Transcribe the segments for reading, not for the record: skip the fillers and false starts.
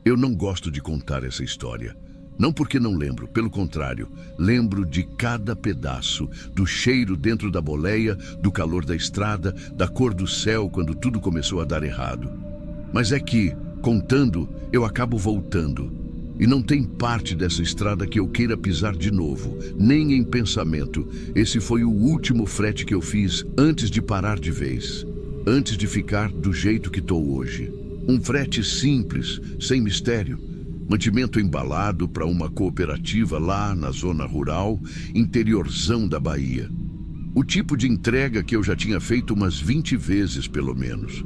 Eu não gosto de contar essa história. Não porque não lembro, pelo contrário, lembro de cada pedaço, do cheiro dentro da boleia, do calor da estrada, da cor do céu quando tudo começou a dar errado. Mas é que, contando, eu acabo voltando. E não tem parte dessa estrada que eu queira pisar de novo, nem em pensamento. Esse foi o último frete que eu fiz antes de parar de vez. Antes de ficar do jeito que estou hoje. Um frete simples, sem mistério. Mantimento embalado para uma cooperativa lá na zona rural, interiorzão da Bahia. O tipo de entrega que eu já tinha feito umas 20 vezes, pelo menos.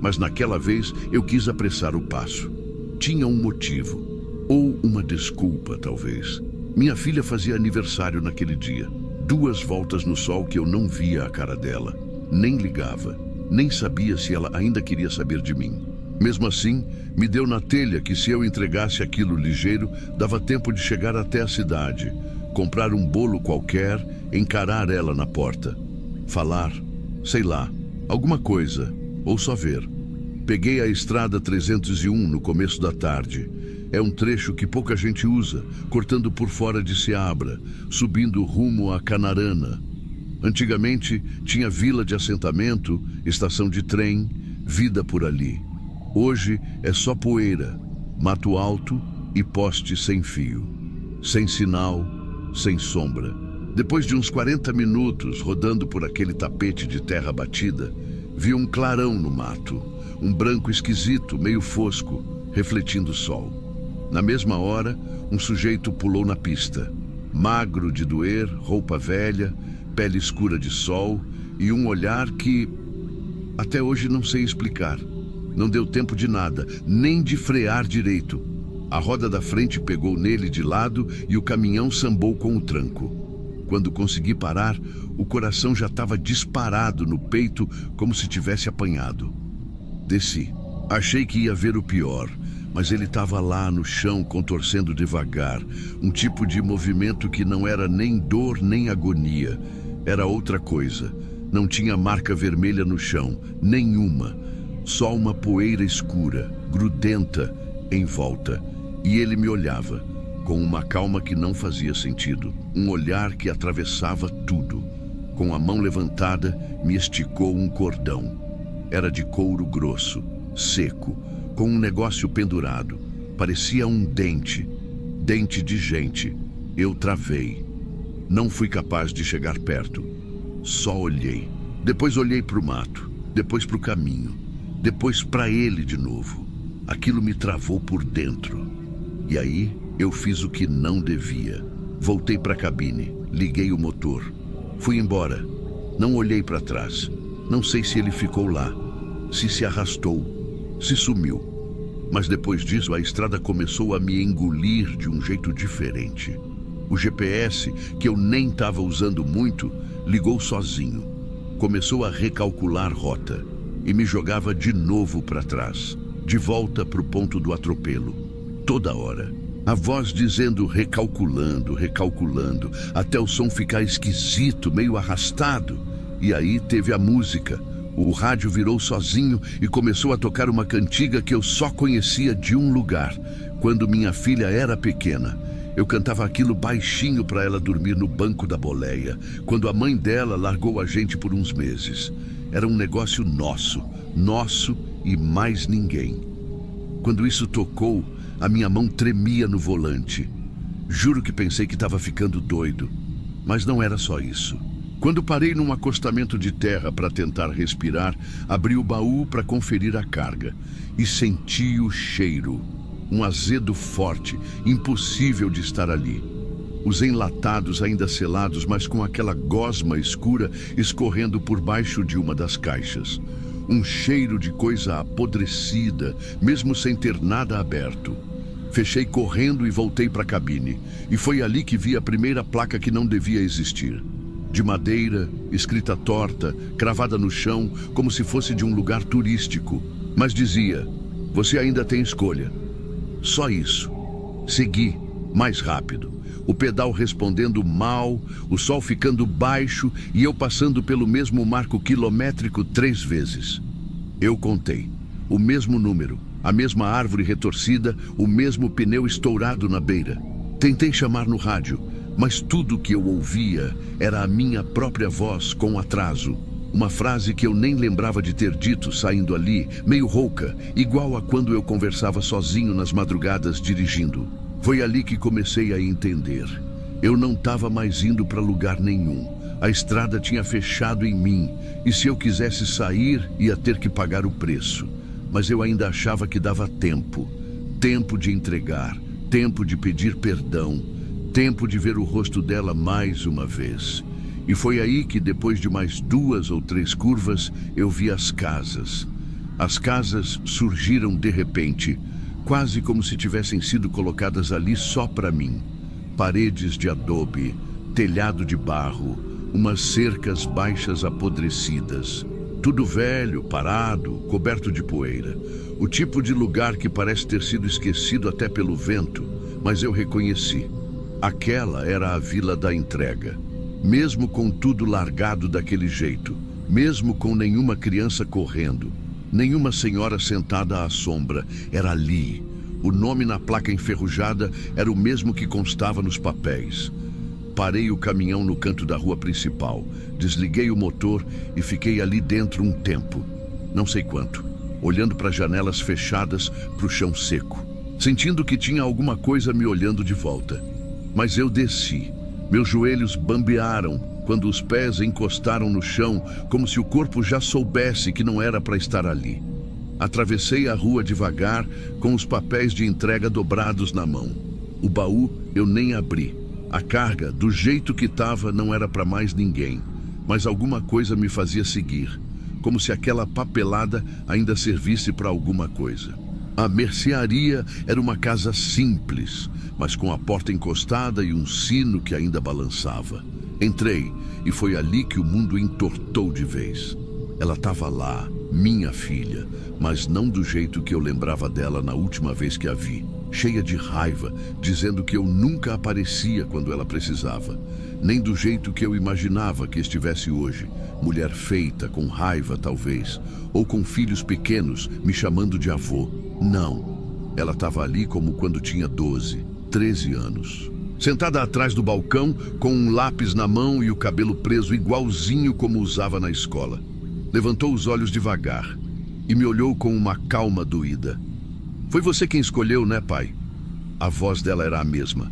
Mas naquela vez eu quis apressar o passo. Tinha um motivo. Ou uma desculpa, talvez. Minha filha fazia aniversário naquele dia. 2 voltas no sol que eu não via a cara dela. Nem ligava. Nem sabia se ela ainda queria saber de mim. Mesmo assim, me deu na telha que se eu entregasse aquilo ligeiro, dava tempo de chegar até a cidade, comprar um bolo qualquer, encarar ela na porta. Falar, sei lá, alguma coisa, ou só ver. Peguei a estrada 301 no começo da tarde. É um trecho que pouca gente usa, cortando por fora de Seabra, subindo rumo a Canarana. Antigamente, tinha vila de assentamento, estação de trem, vida por ali. Hoje é só poeira, mato alto e poste sem fio. Sem sinal, sem sombra. Depois de uns 40 minutos rodando por aquele tapete de terra batida, vi um clarão no mato, um branco esquisito, meio fosco, refletindo o sol. Na mesma hora, um sujeito pulou na pista. Magro de doer, roupa velha, pele escura de sol e um olhar que até hoje não sei explicar. Não deu tempo de nada, nem de frear direito. A roda da frente pegou nele de lado e o caminhão sambou com o tranco. Quando consegui parar, o coração já estava disparado no peito como se tivesse apanhado. Desci. Achei que ia ver o pior, mas ele estava lá no chão contorcendo devagar, um tipo de movimento que não era nem dor nem agonia. Era outra coisa. Não tinha marca vermelha no chão, nenhuma. Só uma poeira escura, grudenta, em volta. E ele me olhava, com uma calma que não fazia sentido. Um olhar que atravessava tudo. Com a mão levantada, me esticou um cordão. Era de couro grosso, seco, com um negócio pendurado. Parecia um dente. Dente de gente. Eu travei. Não fui capaz de chegar perto. Só olhei. Depois olhei para o mato. Depois para o caminho. Depois para ele de novo. Aquilo me travou por dentro. E aí eu fiz o que não devia. Voltei para a cabine, liguei o motor. Fui embora. Não olhei para trás. Não sei se ele ficou lá, se arrastou, se sumiu. Mas depois disso a estrada começou a me engolir de um jeito diferente. O GPS, que eu nem estava usando muito, ligou sozinho. Começou a recalcular rota. E me jogava de novo para trás, de volta para o ponto do atropelo, toda hora. A voz dizendo recalculando, recalculando, até o som ficar esquisito, meio arrastado. E aí teve a música. O rádio virou sozinho e começou a tocar uma cantiga que eu só conhecia de um lugar, quando minha filha era pequena. Eu cantava aquilo baixinho para ela dormir no banco da boleia, quando a mãe dela largou a gente por uns meses. Era um negócio nosso e mais ninguém. Quando isso tocou, a minha mão tremia no volante. Juro que pensei que estava ficando doido, mas não era só isso. Quando parei num acostamento de terra para tentar respirar, abri o baú para conferir a carga e senti o cheiro. Um azedo forte, impossível de estar ali. Os enlatados ainda selados, mas com aquela gosma escura escorrendo por baixo de uma das caixas. Um cheiro de coisa apodrecida, mesmo sem ter nada aberto. Fechei correndo e voltei para a cabine. E foi ali que vi a primeira placa que não devia existir. De madeira, escrita torta, cravada no chão, como se fosse de um lugar turístico. Mas dizia, você ainda tem escolha. Só isso. Segui, mais rápido. O pedal respondendo mal, o sol ficando baixo e eu passando pelo mesmo marco quilométrico 3 vezes. Eu contei. O mesmo número, A mesma árvore retorcida, o mesmo pneu estourado na beira. Tentei chamar no rádio, mas tudo que eu ouvia era a minha própria voz com atraso. Uma frase que eu nem lembrava de ter dito saindo ali, meio rouca, igual a quando eu conversava sozinho nas madrugadas dirigindo. Foi ali que comecei a entender. Eu não estava mais indo para lugar nenhum. A estrada tinha fechado em mim, e se eu quisesse sair, ia ter que pagar o preço. Mas eu ainda achava que dava tempo. Tempo de entregar, tempo de pedir perdão, tempo de ver o rosto dela mais uma vez. E foi aí que, depois de mais 2 ou 3 curvas, eu vi as casas. As casas surgiram de repente, quase como se tivessem sido colocadas ali só para mim. Paredes de adobe, telhado de barro, umas cercas baixas apodrecidas. Tudo velho, parado, coberto de poeira. O tipo de lugar que parece ter sido esquecido até pelo vento, mas eu reconheci. Aquela era a Vila da Entrega. Mesmo com tudo largado daquele jeito, mesmo com nenhuma criança correndo, nenhuma senhora sentada à sombra, era ali. O nome na placa enferrujada era o mesmo que constava nos papéis. Parei o caminhão no canto da rua principal, desliguei o motor e fiquei ali dentro um tempo, não sei quanto, olhando para janelas fechadas, para o chão seco, sentindo que tinha alguma coisa me olhando de volta. Mas eu desci. Meus joelhos bambearam quando os pés encostaram no chão, como se o corpo já soubesse que não era para estar ali. Atravessei a rua devagar, com os papéis de entrega dobrados na mão. O baú eu nem abri. A carga, do jeito que estava, não era para mais ninguém. Mas alguma coisa me fazia seguir, como se aquela papelada ainda servisse para alguma coisa. A mercearia era uma casa simples, mas com a porta encostada e um sino que ainda balançava. Entrei e foi ali que o mundo entortou de vez. Ela estava lá, minha filha, mas não do jeito que eu lembrava dela na última vez que a vi. Cheia de raiva, dizendo que eu nunca aparecia quando ela precisava. Nem do jeito que eu imaginava que estivesse hoje. Mulher feita, com raiva talvez, ou com filhos pequenos me chamando de avô. Não, ela estava ali como quando tinha 12, 13 anos. Sentada atrás do balcão, com um lápis na mão e o cabelo preso igualzinho como usava na escola. Levantou os olhos devagar e me olhou com uma calma doída. Foi você quem escolheu, né, pai? A voz dela era a mesma,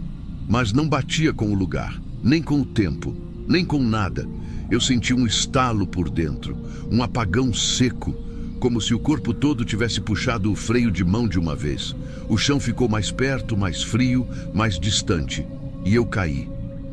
mas não batia com o lugar, nem com o tempo, nem com nada. Eu senti um estalo por dentro, um apagão seco, como se o corpo todo tivesse puxado o freio de mão de uma vez. O chão ficou mais perto, mais frio, mais distante. E eu caí.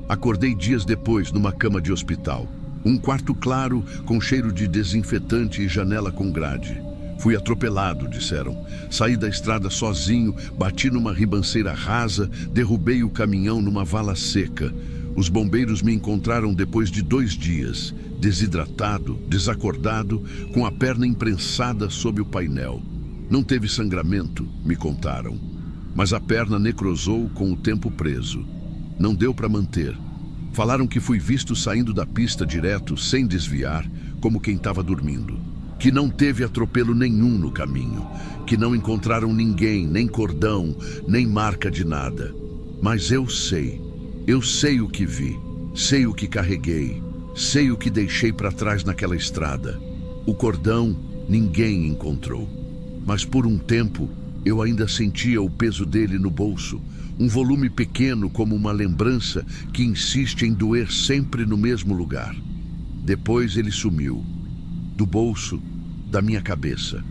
Acordei dias depois numa cama de hospital. Um quarto claro, com cheiro de desinfetante e janela com grade. Fui atropelado, disseram. Saí da estrada sozinho, bati numa ribanceira rasa, derrubei o caminhão numa vala seca. Os bombeiros me encontraram depois de 2 dias, desidratado, desacordado, com a perna imprensada sob o painel. Não teve sangramento, me contaram, mas a perna necrosou com o tempo preso. Não deu para manter. Falaram que fui visto saindo da pista direto, sem desviar, como quem estava dormindo. Que não teve atropelo nenhum no caminho, que não encontraram ninguém, nem cordão, nem marca de nada. Mas eu sei o que vi, sei o que carreguei, sei o que deixei para trás naquela estrada. O cordão ninguém encontrou, mas por um tempo eu ainda sentia o peso dele no bolso, um volume pequeno como uma lembrança que insiste em doer sempre no mesmo lugar. Depois ele sumiu, do bolso, da minha cabeça,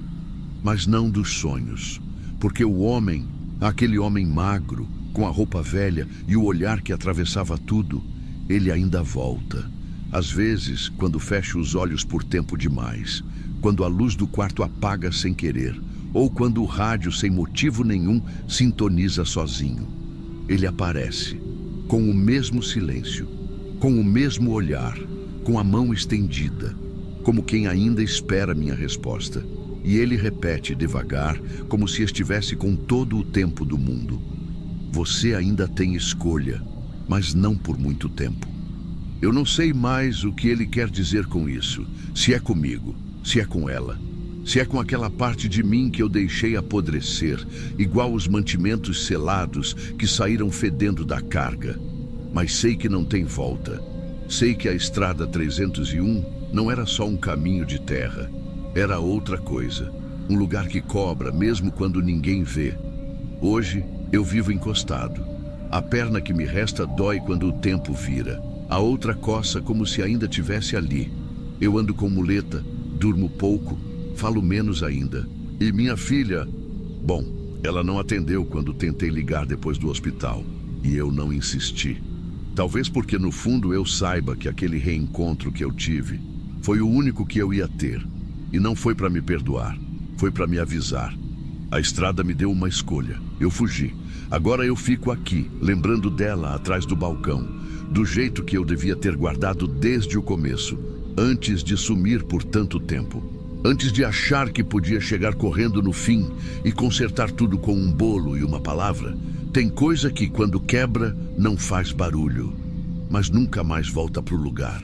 mas não dos sonhos, porque o homem, aquele homem magro, com a roupa velha e o olhar que atravessava tudo, ele ainda volta. Às vezes, quando fecho os olhos por tempo demais, quando a luz do quarto apaga sem querer, ou quando o rádio, sem motivo nenhum, sintoniza sozinho. Ele aparece, com o mesmo silêncio, com o mesmo olhar, com a mão estendida, como quem ainda espera minha resposta. E ele repete devagar, como se estivesse com todo o tempo do mundo. Você ainda tem escolha, mas não por muito tempo. Eu não sei mais o que ele quer dizer com isso, se é comigo, se é com ela. Se é com aquela parte de mim que eu deixei apodrecer, igual os mantimentos selados que saíram fedendo da carga. Mas sei que não tem volta. Sei que a estrada 301 não era só um caminho de terra. Era outra coisa. Um lugar que cobra mesmo quando ninguém vê. Hoje eu vivo encostado. A perna que me resta dói quando o tempo vira. A outra coça como se ainda tivesse ali. Eu ando com muleta, durmo pouco, falo menos ainda. E minha filha... Bom, ela não atendeu quando tentei ligar depois do hospital. E eu não insisti. Talvez porque no fundo eu saiba que aquele reencontro que eu tive foi o único que eu ia ter. E não foi para me perdoar, foi para me avisar. A estrada me deu uma escolha. Eu fugi. Agora eu fico aqui, lembrando dela atrás do balcão, do jeito que eu devia ter guardado desde o começo, antes de sumir por tanto tempo. Antes de achar que podia chegar correndo no fim e consertar tudo com um bolo e uma palavra. Tem coisa que, quando quebra, não faz barulho, mas nunca mais volta pro lugar.